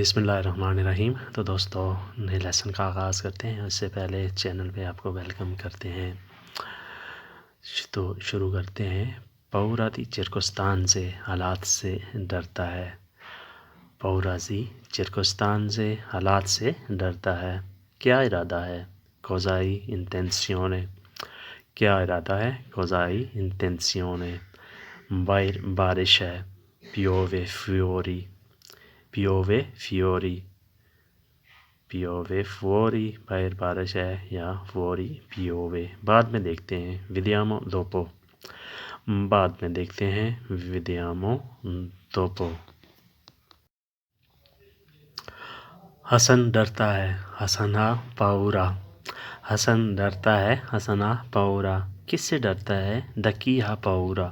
बिस्मिल्लाहिर्रहमानिर्रहीम। तो दोस्तों, नए लेसन का आगाज़ करते हैं। उससे पहले चैनल पे आपको वेलकम करते हैं। तो शुरू करते हैं। पौराती चिर्कुस्तान से हालात से डरता है। पौराजी चिर्कुस्तान से हालात से डरता है। क्या इरादा है? कोज़ाई इंटेंसियोने। क्या इरादा है? कोज़ाई इंटेंसियोने। बारिश है। पियोवे फ्योरी। पियोवे फ्योरी। पियोवे fuori बाहर बारिश है या fuori पियोवे। बाद में देखते हैं vediamo dopo। बाद में देखते हैं vediamo dopo। हसन डरता है। हसना paura। हसन डरता है। हसना paura। किससे डरता है? da chi ha paura।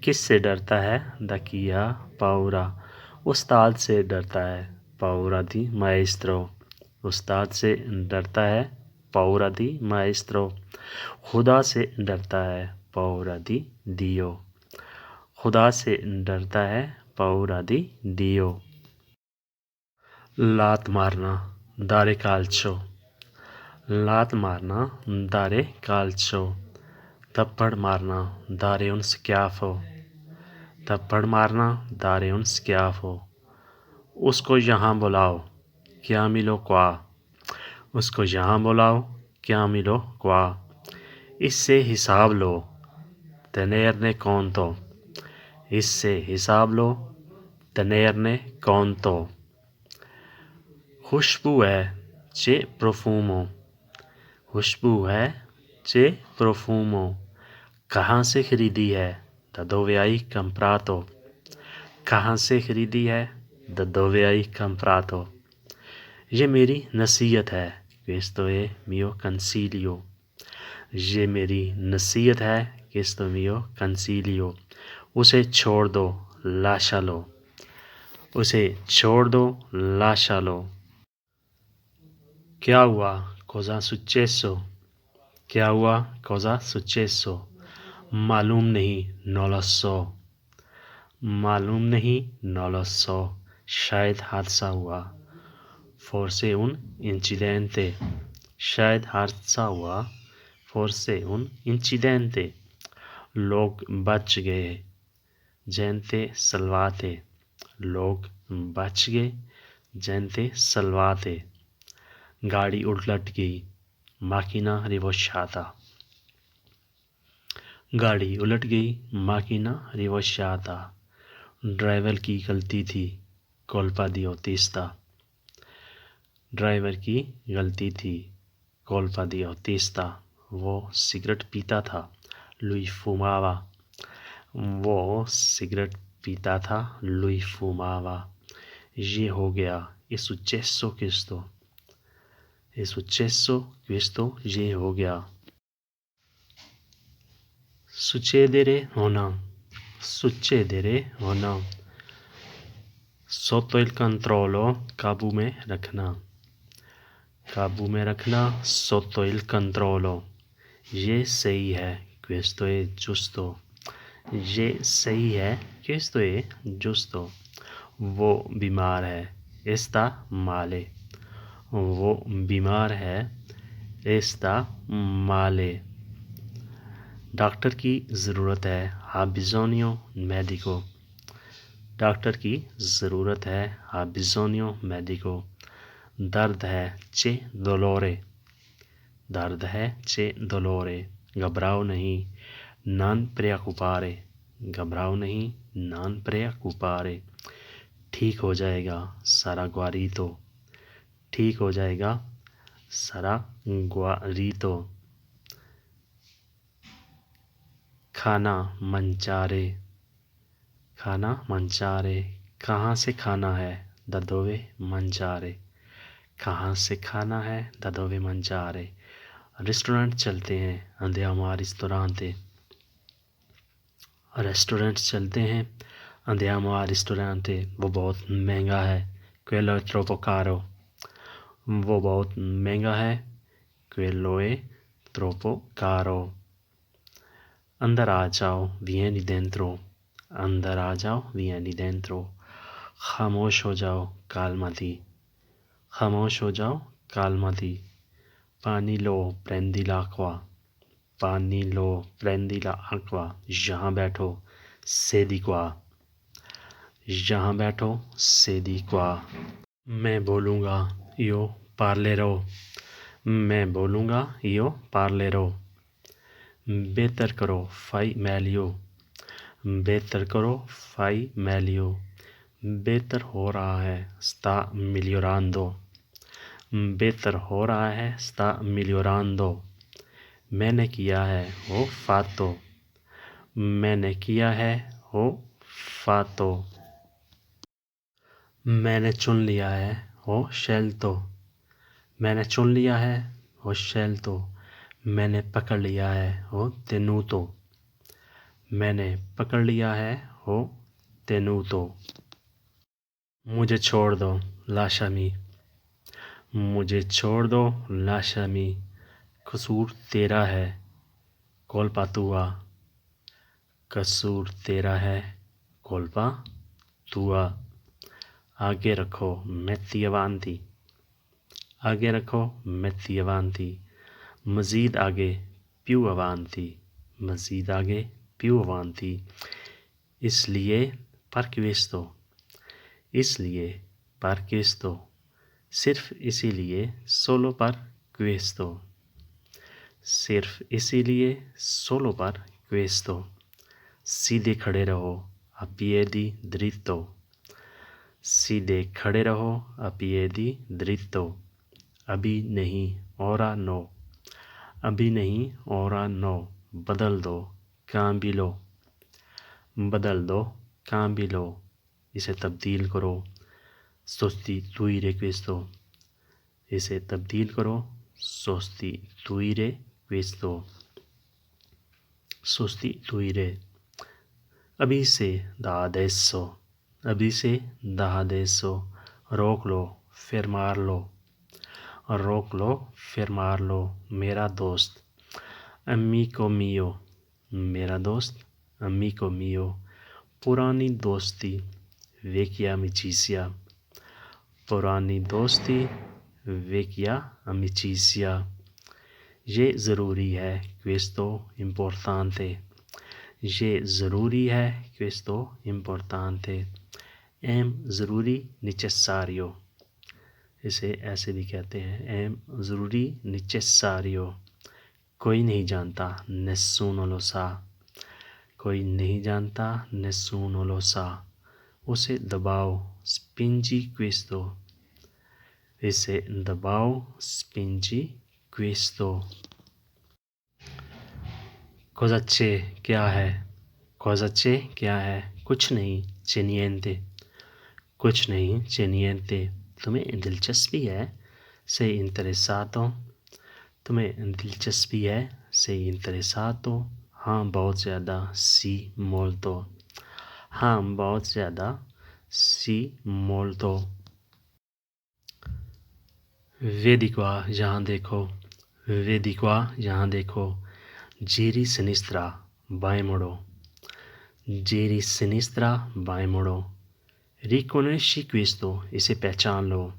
किससे डरता है? da chi ha paura। उस्ताद से डरता है। paura di maestro। उस्ताद से डरता है। paura di maestro। खुदा से डरता है। paura di Dio। खुदा से डरता है। paura di Dio। लात मारना dare calcio। लात मारना dare calcio। थप्पड़ मारना dare un schiaffo। थप्पड़ मारना dare un schiaffo। उसको यहाँ बुलाओ। chiamilo qua। उसको यहाँ बुलाओ। chiamilo qua। इससे हिसाब लो। tenerne conto। इससे हिसाब लो। tenerne conto। खुशबू है। c'è profumo। खुशबू है। c'è profumo। कहाँ से खरीदी है? da dove hai comprato। कहाँ से खरीदी है? da dove hai comprato। ये मेरी नसीहत है। questo è mio consiglio। ये मेरी नसीहत है। questo mio consiglio। उसे छोड़ दो। lascialo। उसे छोड़ दो। lascialo। क्या हुआ? cosa successo। क्या हुआ? cosa successo। मालूम नहीं। non lo so। मालूम नहीं। non lo so। शायद हादसा हुआ। forse un incidente। शायद हादसा हुआ। forse un incidente। लोग बच गए। gente salvate। लोग बच गए। gente salvate। गाड़ी उलट गई। macchina rovesciata। गाड़ी उलट गई। macchina rovesciata। ड्राइवर की गलती थी। colpa di autista। ड्राइवर की गलती थी। colpa di autista। वो सिगरेट पीता था। lui fumava। वो सिगरेट पीता था। lui fumava। ये हो गया। è successo questo। è successo questo। ये हो गया। succedere होना। succedere होना। sotto il controllo काबू में रखना। काबू में रखना। sotto il controllo। ये सही है। questo è giusto। ये सही है। questo è giusto। वो बीमार है। sta male। वो बीमार है। sta male। डॉक्टर की ज़रूरत है। ha bisogno medico। डॉक्टर की ज़रूरत है। ha bisogno medico। दर्द है। c'è dolore। दर्द है। c'è dolore। घबराओ नहीं। non preoccupare। घबराओ नहीं। non preoccupare। ठीक हो जाएगा। sarà guarito। ठीक हो जाएगा। sarà guarito। खाना mangiare। खाना mangiare। कहाँ से खाना है? da dove mangiare। कहाँ से खाना है? da dove mangiare। रेस्टोरेंट चलते हैं। andiamo al ristorante। रेस्टोरेंट चलते हैं। andiamo al ristorante। वो बहुत महंगा है। quello è troppo caro। वो बहुत महंगा है। quello è troppo caro। अंदर आ जाओ। vieni dentro। अंदर आ जाओ। vieni dentro। खामोश हो जाओ कालमती, खामोश हो जाओ कालमती। पानी लो प्रेंदिला aqua, पानी लो प्रेंदिला aqua। यहाँ बैठो सेदी qua, यहाँ बैठो सेदी qua। मैं बोलूँगा io parlerò, मैं बोलूँगा io parlerò। बेहतर करो fai meglio, बेहतर करो fai meglio। बेहतर हो रहा है sta migliorando, बेहतर हो रहा है sta migliorando। मैंने किया है हो fatto, मैंने किया है हो fatto। मैंने चुन लिया है हो scelto, मैंने चुन लिया है हो scelto। मैंने पकड़ लिया है हो tenuto, मैंने पकड़ लिया है हो tenuto। मुझे छोड़ दो lasciami, मुझे छोड़ दो lasciami। कसूर तेरा है colpa tua, कसूर तेरा है colpa tua। आगे रखो metti avanti, आगे रखो metti avanti। मज़ीद आगे più avanti, मज़ीद आगे più avanti। इसलिए per questo, इसलिए per questo। सिर्फ इसीलिए solo per questo, सिर्फ इसीलिए solo per questo। सीधे खड़े रहो a piedi dritto, सीधे खड़े रहो a piedi dritto। अभी नहीं ora no, अभी नहीं ora no। बदल दो cambio, बदल दो cambio। इसे तब्दील करो sostituire questo, इसे तब्दील करो sostituire questo, sostituire। अभी से da adesso, अभी से da adesso। रोक लो fermarlo, रोक लो fermarlo। मेरा दोस्त amico mio, मेरा दोस्त amico mio। पुरानी दोस्ती vecchia amicizia, पुरानी दोस्ती vecchia amicizia। ये ज़रूरी है questo importante, ये ज़रूरी है questo importante। एम ज़रूरी necessario, इसे ऐसे भी कहते हैं एम ज़रूरी necessario। कोई नहीं जानता nessuno lo sa, कोई नहीं जानता nessuno lo sa। उसे दबाओ spingi questo, इसे दबाओ spingi questo। cosa c'è क्या है, cosa c'è क्या है। कुछ नहीं c'è niente, कुछ नहीं c'è niente। तुम्हें दिलचस्पी है sei interessato, तुम्हें दिलचस्पी है sei interessato। हाँ बहुत ज़्यादा sì molto, हाँ बहुत ज़्यादा sì molto। vedi qua यहाँ देखो, vedi qua यहाँ देखो। giri sinistra बाएं मुड़ो, giri sinistra बाएं मुड़ो। riconosci questo, इसे पहचान लो,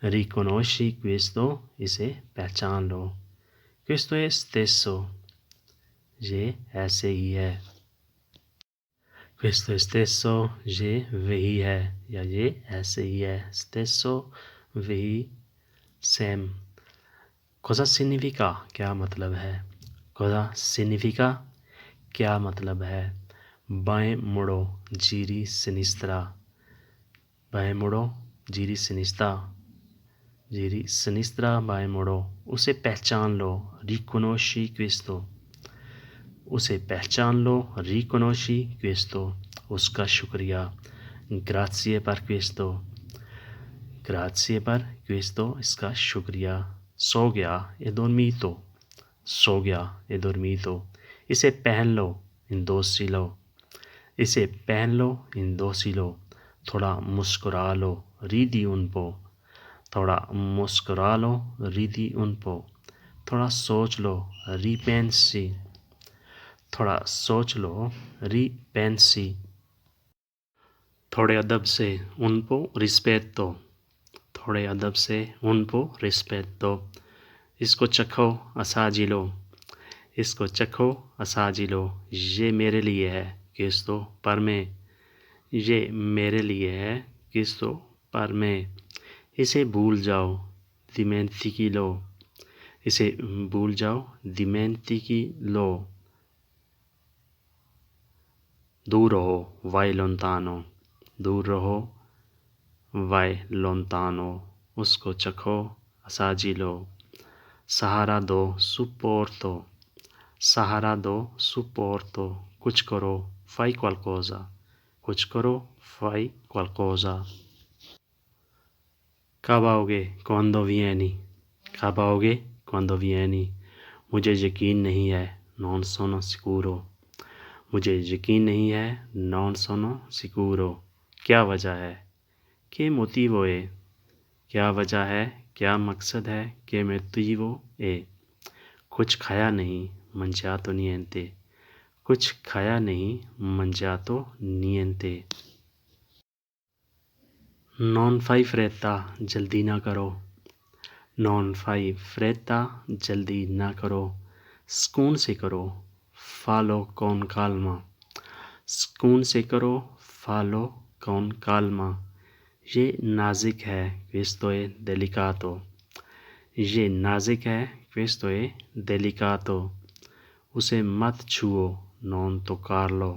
riconosci questo, इसे पहचान लो। questo è stesso, ये ऐसे ही है। questo è stesso, ये वही है या ये ऐसे ही है। stesso वही सेम। cosa significa क्या मतलब है, cosa significa क्या मतलब है। बाएं मुड़ो giri sinistra, बाएं मुड़ो giri sinistra, giri sinistra बाएं मुड़ो। उसे पहचान लो riconosci questo, उसे पहचान लो riconosci questo। उसका शुक्रिया grazie per questo, grazie per questo इसका शुक्रिया। सो गया e dormito, सो गया e dormito। इसे पहन लो indossilo, इसे पहन लो indossilo। थोड़ा मुस्कुरा लो ridi un po, थोड़ा मुस्कुरा लो ridi un po। थोड़ा सोच लो ripensi, थोड़ा सोच लो ripensi। थोड़े अदब से उनको रिस्पेक्ट दो, थोड़े अदब से उनको रिस्पेक्ट दो। इसको चखो असाजिलो, इसको चखो असाजिलो। ये मेरे लिए है किस्तो पर में, ये मेरे लिए है किस्तो पर में। इसे भूल जाओ दिमेंटिकी लो, इसे भूल जाओ दिमेंटिकी लो। दूर रहो वाई लोंतानो, दूर रहो वाई लोंतानो। उसको चखो असाजिलो। सहारा दो सुपोर्तो, सहारा दो सुपोर्तो। कुछ करो fai qualcosa, कुछ करो fai qualcosa। कब आओगे quando vieni, कब आओगे quando vieni। मुझे यकीन नहीं है non sono sicuro, मुझे यकीन नहीं है non sono sicuro। क्या वजह है che motivo è, क्या वजह है क्या मकसद है che motivo è। कुछ खाया नहीं mangiato niente, कुछ खाया नहीं mangiato niente। non fai fretta, जल्दी ना करो, non fai fretta, जल्दी ना करो। सुकून से करो fallo con calma, सुकून से करो fallo con calma। ये नाजुक है questo è delicato, ये नाजुक है questo è delicato। उसे मत छुओ non toccarlo,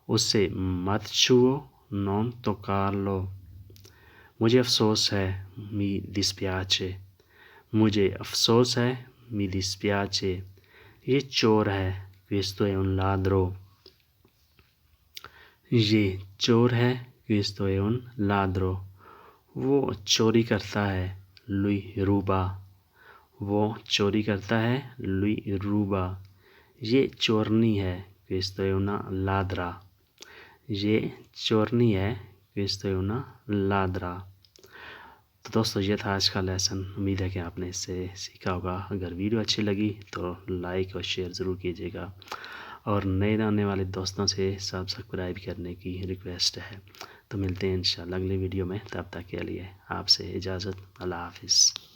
उसे मत छुओ non toccarlo। मुझे अफसोस है mi dispiace, मुझे अफसोस है mi dispiace। ये चोर है questo è un ladro, ये चोर है questo è un ladro। वो चोरी करता है lui ruba, वो चोरी करता है lui ruba। ये चोरनी है questo è una ladra, ये चोरनी है questo è una ladra। तो दोस्तों ये था आज का लेसन। उम्मीद है कि आपने इससे सीखा होगा। अगर वीडियो अच्छी लगी तो लाइक और शेयर ज़रूर कीजिएगा और नए आने वाले दोस्तों से सब्सक्राइब करने की रिक्वेस्ट है। तो मिलते हैं इंशाल्लाह अगले वीडियो में, तब तक के लिए आपसे इजाज़त। अल्लाह हाफिज़।